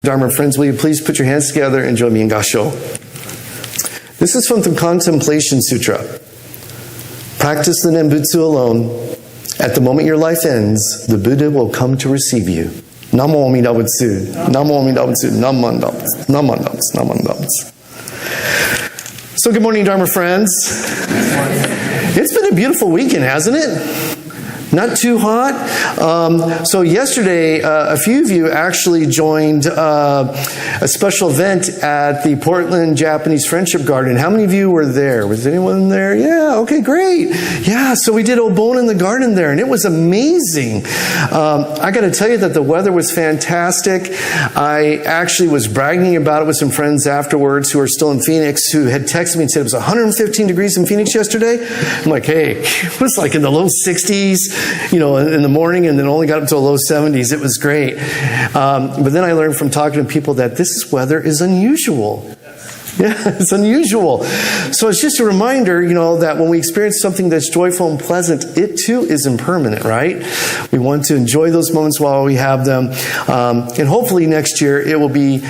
Dharma friends, will you please put your hands together and join me in Gasho? This is from the Contemplation Sutra. Practice the Nembutsuge alone. At the moment your life ends, the Buddha will come to receive you. Namo Amida Butsu. Namo Amida Butsu. Naman Dabutsu. Naman Dabutsu. Naman Dabutsu. So good morning, Dharma friends. It's been a beautiful weekend, hasn't it? Not too hot. So yesterday, a few of you actually joined a special event at the Portland Japanese Friendship Garden. How many of you were there? Was anyone there? Yeah, okay, great. Yeah, so we did Obon in the garden there, and it was amazing. I got to tell you that the weather was fantastic. I actually was bragging about it with some friends afterwards who are still in Phoenix, who had texted me and said it was 115 degrees in Phoenix yesterday. I'm like, hey, it was like in the low 60s. In the morning, and then only got up to the low 70s. It was great. But then I learned from talking to people that this weather is unusual. Yeah, it's unusual. So it's just a reminder, that when we experience something that's joyful and pleasant, it too is impermanent, right? We want to enjoy those moments while we have them. And hopefully next year it will be,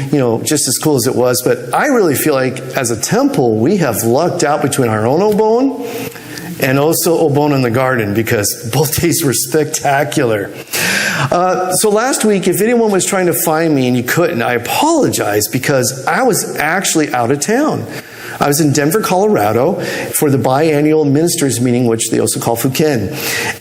just as cool as it was. But I really feel like as a temple, we have lucked out between our own Obon and also Obon in the garden, because both days were spectacular. So last week, if anyone was trying to find me and you couldn't, I apologize, because I was actually out of town. I was in Denver, Colorado for the biannual ministers meeting, which they also call Fuken.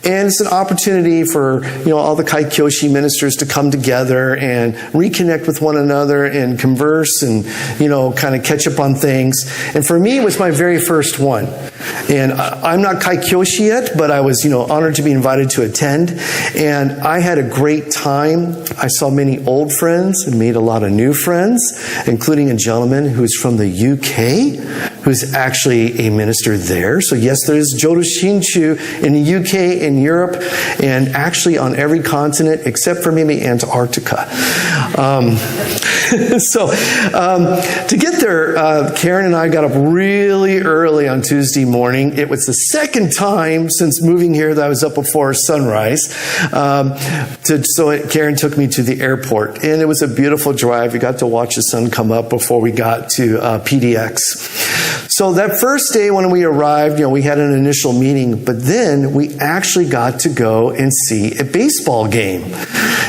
And it's an opportunity for, all the Kaikyoshi ministers to come together and reconnect with one another and converse and, kind of catch up on things. And for me, it was my very first one. And I'm not Kaikyoshi yet, but I was, honored to be invited to attend. And I had a great time. I saw many old friends and made a lot of new friends, including a gentleman who's from the UK, who's actually a minister there. So yes, there's Jodo Shinshu in the UK, in Europe, and actually on every continent except for maybe Antarctica. To get there, Karen and I got up really early on Tuesday morning. It was the second time since moving here that I was up before sunrise. So Karen took me to the airport, and it was a beautiful drive. We got to watch the sun come up before we got to PDX. So that first day when we arrived, we had an initial meeting, but then we actually got to go and see a baseball game.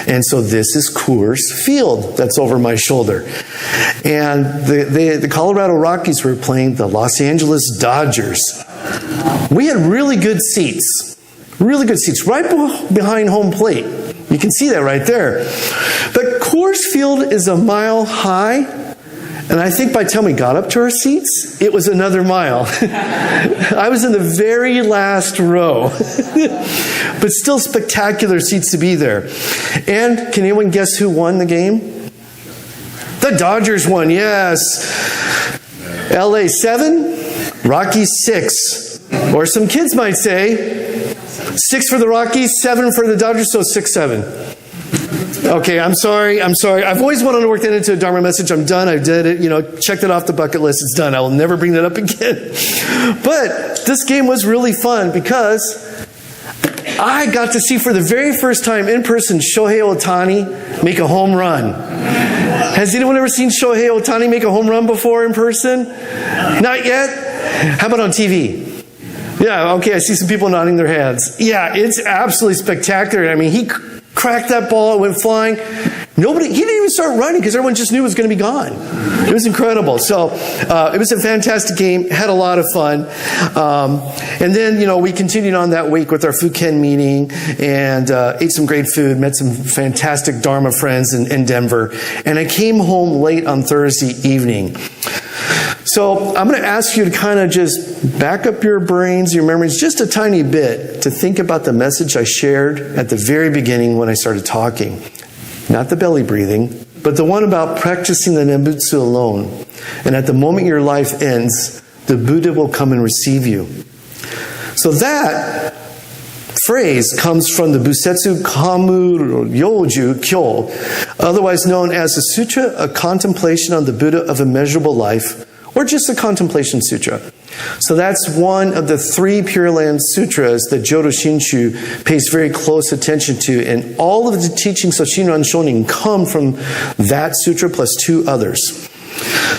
And so this is Coors Field that's over my shoulder. And the Colorado Rockies were playing the Los Angeles Dodgers. We had really good seats right behind home plate. You can see that right there. But Coors Field is a mile high. And I think by the time we got up to our seats, it was another mile. I was in the very last row. But still spectacular seats to be there. And can anyone guess who won the game? The Dodgers won, yes. LA 7, Rockies 6. Or some kids might say, 6 for the Rockies, 7 for the Dodgers, so 6-7. Okay, I'm sorry. I've always wanted to work that into a Dharma message. I'm done. I did it. Checked it off the bucket list. It's done. I will never bring that up again. But this game was really fun because I got to see for the very first time in person Shohei Ohtani make a home run. Has anyone ever seen Shohei Ohtani make a home run before in person? Not yet? How about on TV? Yeah, okay, I see some people nodding their heads. Yeah, it's absolutely spectacular. I mean, he cracked that ball, it went flying. He didn't even start running because everyone just knew it was going to be gone. It was incredible. So it was a fantastic game, had a lot of fun. And then, we continued on that week with our Fuken meeting and ate some great food, met some fantastic Dharma friends in Denver. And I came home late on Thursday evening. So I'm going to ask you to kind of just back up your brains, your memories, just a tiny bit to think about the message I shared at the very beginning when I started talking. Not the belly breathing, but the one about practicing the Nembutsuge alone. And at the moment your life ends, the Buddha will come and receive you. So that phrase comes from the Busetsu Kamu Yoju Kyo, otherwise known as the Sutra, a contemplation on the Buddha of immeasurable life, or just the Contemplation Sutra. So that's one of the 3 Pure Land Sutras that Jodo Shinshu pays very close attention to, and all of the teachings of Shinran Shonin come from that sutra plus 2 others.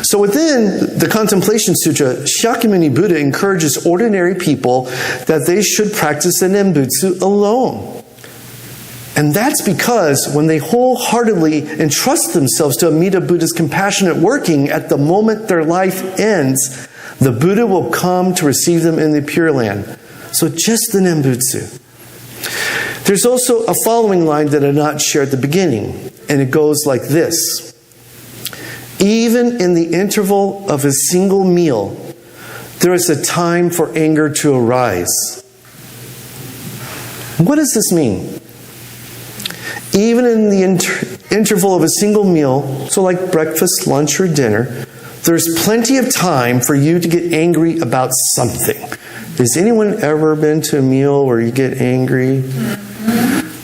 So within the Contemplation Sutra, Shakyamuni Buddha encourages ordinary people that they should practice the Nembutsu alone. And that's because when they wholeheartedly entrust themselves to Amida Buddha's compassionate working, at the moment their life ends, the Buddha will come to receive them in the Pure Land. So just the Nembutsu. There's also a following line that I did not share at the beginning, and it goes like this. Even in the interval of a single meal, there is a time for anger to arise. What does this mean? Even in the interval of a single meal, so like breakfast, lunch, or dinner, there's plenty of time for you to get angry about something. Has anyone ever been to a meal where you get angry?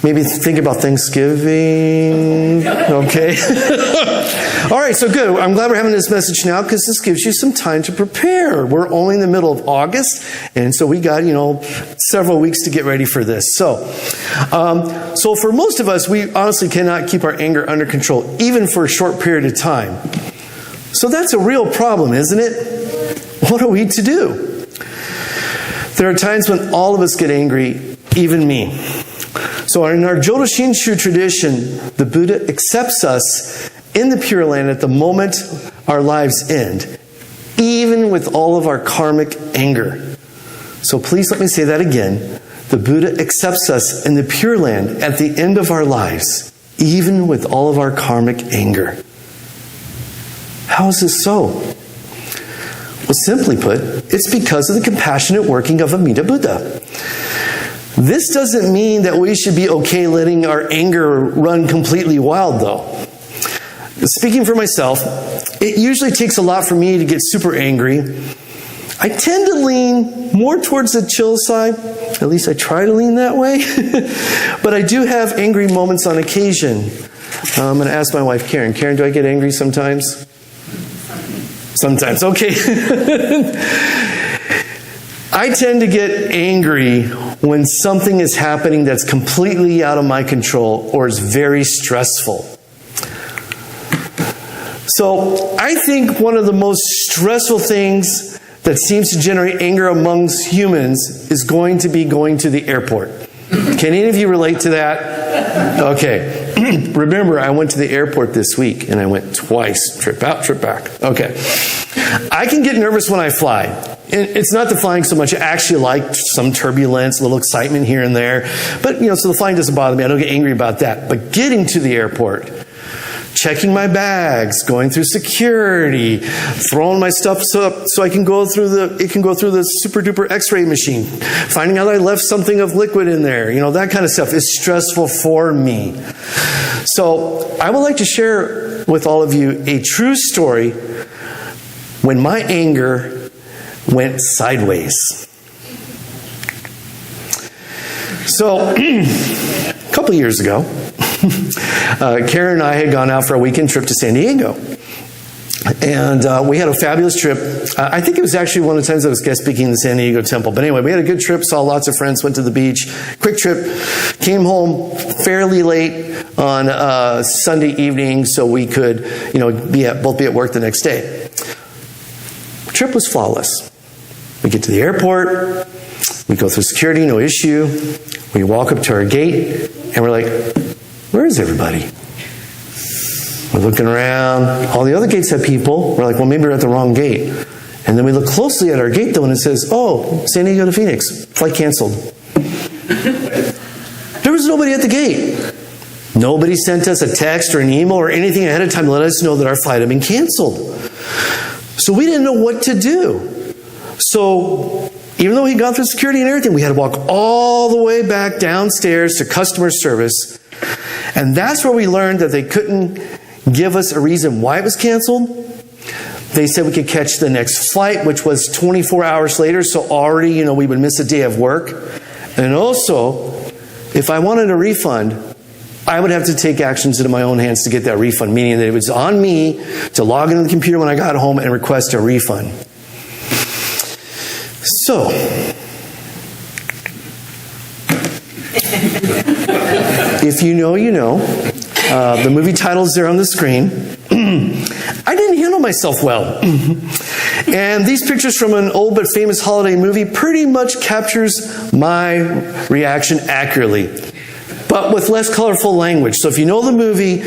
Maybe think about Thanksgiving. Okay. All right, so good. I'm glad we're having this message now because this gives you some time to prepare. We're only in the middle of August, and so we got, several weeks to get ready for this. So for most of us, we honestly cannot keep our anger under control, even for a short period of time. So that's a real problem, isn't it? What are we to do? There are times when all of us get angry, even me. So in our Jodo Shinshu tradition, the Buddha accepts us in the Pure Land at the moment our lives end, even with all of our karmic anger. So please let me say that again. The Buddha accepts us in the Pure Land at the end of our lives, even with all of our karmic anger. How is this so? Well, simply put, it's because of the compassionate working of Amida Buddha. This doesn't mean that we should be okay letting our anger run completely wild, though. Speaking for myself, it usually takes a lot for me to get super angry. I tend to lean more towards the chill side. At least I try to lean that way. But I do have angry moments on occasion. I'm going to ask my wife, Karen. Karen, do I get angry sometimes? Sometimes. Okay. I tend to get angry when something is happening that's completely out of my control or is very stressful. So I think one of the most stressful things that seems to generate anger amongst humans is going to be going to the airport. Can any of you relate to that? Okay. Remember, I went to the airport this week and I went twice. Trip out, trip back. Okay. I can get nervous when I fly. It's not the flying so much. I actually like some turbulence, a little excitement here and there. But, so the flying doesn't bother me. I don't get angry about that. But getting to the airport, checking my bags, going through security, throwing my stuff so I can go through the super duper X-ray machine, finding out I left something of liquid in there, that kind of stuff is stressful for me. So I would like to share with all of you a true story when my anger went sideways. So a couple years ago, Karen and I had gone out for a weekend trip to San Diego. And we had a fabulous trip. I think it was actually one of the times I was guest speaking in the San Diego temple. But anyway, we had a good trip, saw lots of friends, went to the beach. Quick trip, came home fairly late on Sunday evening so we could, both be at work the next day. Trip was flawless. We get to the airport, we go through security, no issue. We walk up to our gate, and we're like, where is everybody? We're looking around. All the other gates have people. We're like, well, maybe we're at the wrong gate. And then we look closely at our gate, though, and it says, oh, San Diego to Phoenix. Flight canceled. There was nobody at the gate. Nobody sent us a text or an email or anything ahead of time to let us know that our flight had been canceled. So we didn't know what to do. So even though he got through security and everything, we had to walk all the way back downstairs to customer service. And that's where we learned that they couldn't give us a reason why it was canceled. They said we could catch the next flight, which was 24 hours later. So already, we would miss a day of work. And also, if I wanted a refund, I would have to take actions into my own hands to get that refund, meaning that it was on me to log into the computer when I got home and request a refund. So, if you know, you know. The movie title is there on the screen. I didn't handle myself well. And these pictures from an old but famous holiday movie pretty much captures my reaction accurately, but with less colorful language. So if you know the movie,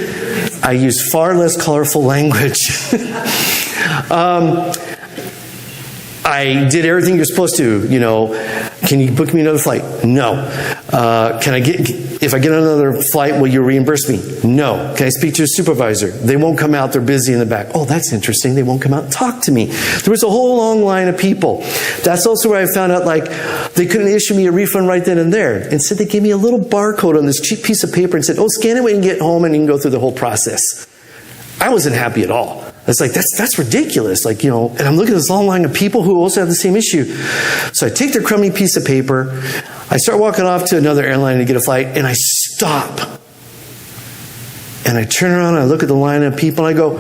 I use far less colorful language. I did everything you're supposed to, you know. Can you book me another flight? No. If I get another flight, will you reimburse me? No. Can I speak to a supervisor? They won't come out. They're busy in the back. Oh, that's interesting. They won't come out and talk to me. There was a whole long line of people. That's also where I found out, like, they couldn't issue me a refund right then and there. Instead, they gave me a little barcode on this cheap piece of paper and said, oh, scan it when you get home and you can go through the whole process. I wasn't happy at all. It's like, that's ridiculous. Like, you know, and I'm looking at this long line of people who also have the same issue. So I take their crummy piece of paper. I start walking off to another airline to get a flight, and I stop. And I turn around and I look at the line of people and I go,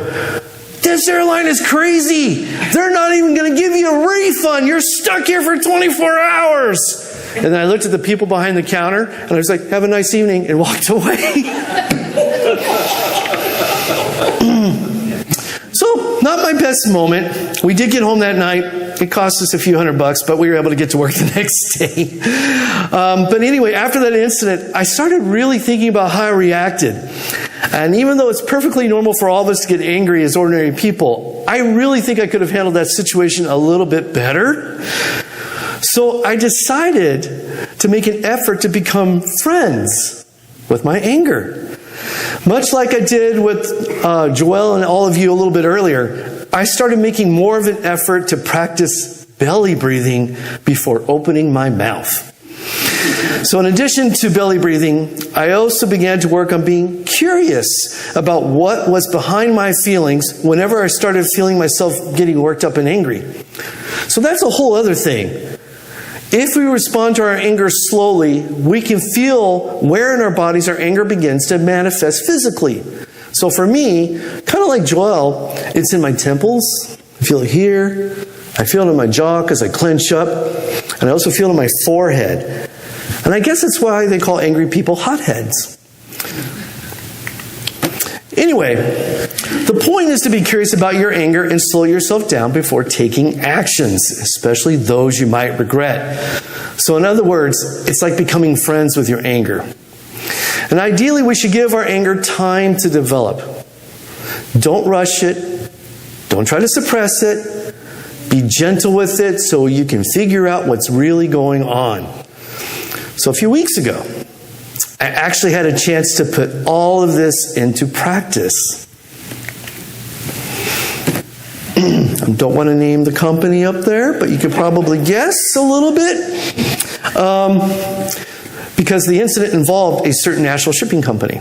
this airline is crazy. They're not even going to give you a refund. You're stuck here for 24 hours. And then I looked at the people behind the counter and I was like, have a nice evening, and walked away. So, not my best moment. We did get home that night. It cost us a few $100, but we were able to get to work the next day. But anyway, after that incident, I started really thinking about how I reacted. And even though it's perfectly normal for all of us to get angry as ordinary people, I really think I could have handled that situation a little bit better. So I decided to make an effort to become friends with my anger. Much like I did with Joel and all of you a little bit earlier, I started making more of an effort to practice belly breathing before opening my mouth. So in addition to belly breathing, I also began to work on being curious about what was behind my feelings whenever I started feeling myself getting worked up and angry. So that's a whole other thing. If we respond to our anger slowly, we can feel where in our bodies our anger begins to manifest physically. So for me, kind of like Joel, it's in my temples. I feel it here. I feel it in my jaw because I clench up. And I also feel it in my forehead. And I guess that's why they call angry people hotheads. Anyway, the point is to be curious about your anger and slow yourself down before taking actions, especially those you might regret. So in other words, it's like becoming friends with your anger. And ideally, we should give our anger time to develop. Don't rush it. Don't try to suppress it. Be gentle with it so you can figure out what's really going on. So a few weeks ago, I actually had a chance to put all of this into practice. I don't want to name the company up there, but you could probably guess a little bit. Because the incident involved a certain national shipping company.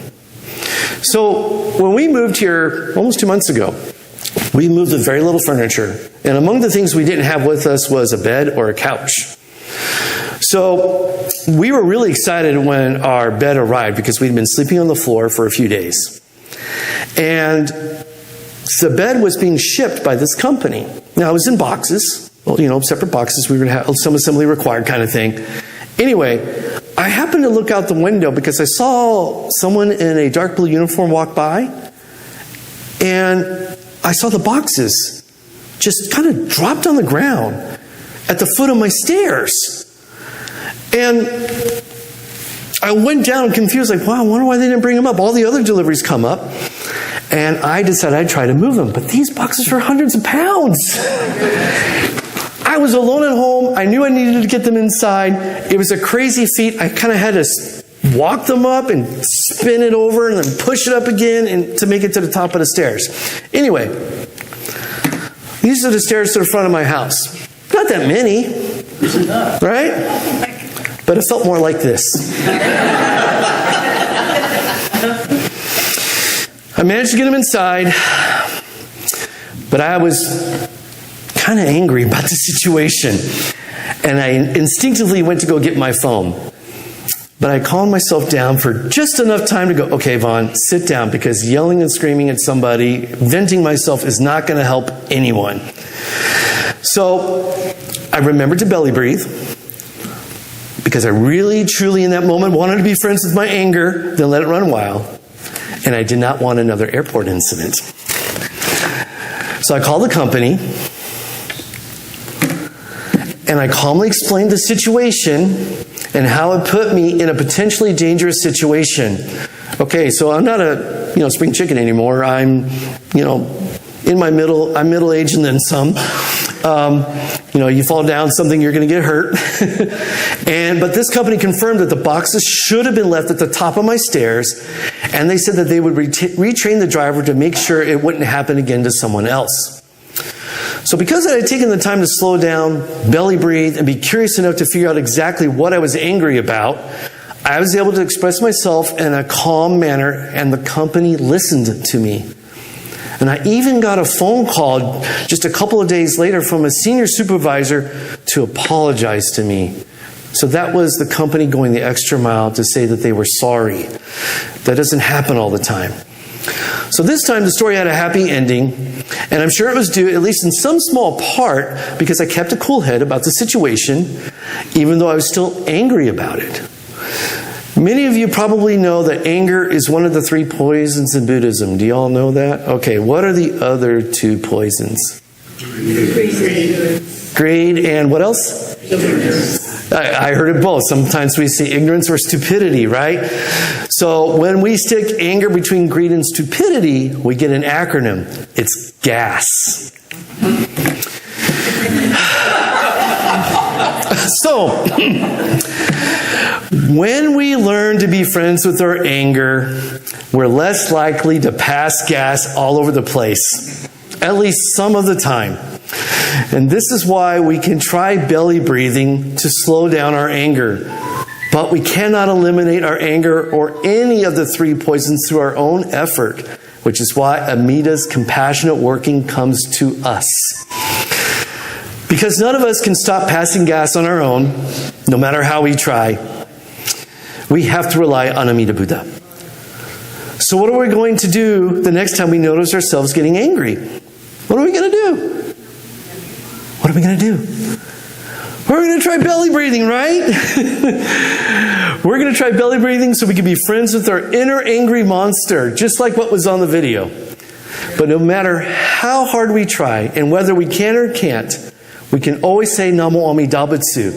So when we moved here almost 2 months ago, we moved with very little furniture. And among the things we didn't have with us was a bed or a couch. So we were really excited when our bed arrived because we'd been sleeping on the floor for a few days. And the bed was being shipped by this company. Now, it was in boxes, well, you know, separate boxes. We were going to have some assembly required kind of thing. Anyway, I happened to look out the window because I saw someone in a dark blue uniform walk by. And I saw the boxes just kind of dropped on the ground at the foot of my stairs. And I went down confused, like, wow, I wonder why they didn't bring them up. All the other deliveries come up. And I decided I'd try to move them. But these boxes were hundreds of pounds. I was alone at home. I knew I needed to get them inside. It was a crazy feat. I kind of had to walk them up and spin it over and then push it up again and to make it to the top of the stairs. Anyway, these are the stairs to the front of my house. Not that many, right? But it felt more like this. I managed to get them inside, but I was kind of angry about the situation. And I instinctively went to go get my phone. But I calmed myself down for just enough time to go, okay, Vonn, sit down, because yelling and screaming at somebody, venting myself is not going to help anyone. So I remembered to belly breathe, because I really, truly in that moment wanted to be friends with my anger, then let it run wild. And I did not want another airport incident. So I called the company, and I calmly explained the situation and how it put me in a potentially dangerous situation. Okay, so I'm not a spring chicken anymore. I'm I'm middle-aged and then some. You fall down something, you're going to get hurt. But this company confirmed that the boxes should have been left at the top of my stairs, and they said that they would retrain the driver to make sure it wouldn't happen again to someone else. So because I had taken the time to slow down, belly breathe, and be curious enough to figure out exactly what I was angry about, I was able to express myself in a calm manner, and the company listened to me. And I even got a phone call just a couple of days later from a senior supervisor to apologize to me. So that was the company going the extra mile to say that they were sorry. That doesn't happen all the time. So this time the story had a happy ending, and I'm sure it was due, at least in some small part, because I kept a cool head about the situation, even though I was still angry about it. Many of you probably know that anger is one of the 3 poisons in Buddhism. Do you all know that? Okay, what are the other 2 poisons? Greed and what else? I heard it both. Sometimes we say ignorance or stupidity, right? So when we stick anger between greed and stupidity, we get an acronym. It's GAS. So, when we learn to be friends with our anger, we're less likely to pass gas all over the place, at least some of the time. And this is why we can try belly breathing to slow down our anger. But we cannot eliminate our anger or any of the 3 poisons through our own effort, which is why Amida's compassionate working comes to us. Because none of us can stop passing gas on our own, no matter how we try. We have to rely on Amida Buddha. So what are we going to do the next time we notice ourselves getting angry? What are we going to do? What are we going to do? We're going to try belly breathing, right? We're going to try belly breathing so we can be friends with our inner angry monster, just like what was on the video. But no matter how hard we try, and whether we can or can't, we can always say Namo Amida Butsu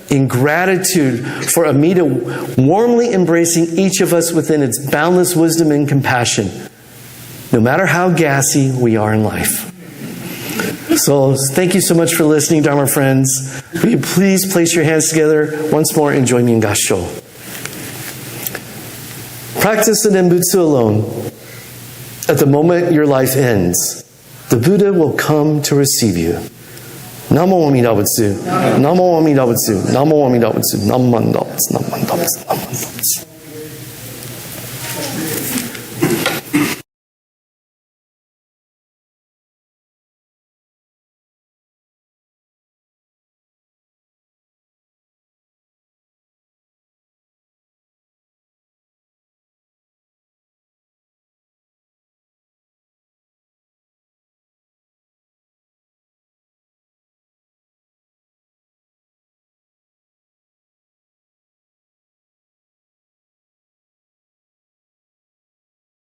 in gratitude for Amida warmly embracing each of us within its boundless wisdom and compassion, no matter how gassy we are in life. So thank you so much for listening, Dharma friends. Will you please place your hands together once more and join me in Gassho. Practice the Nembutsuge alone. At the moment your life ends, the Buddha will come to receive you. Namo Amida Butsu. Namo Amida Butsu. Namo Amida Butsu. Namo Amida Butsu. Namo Amida Butsu.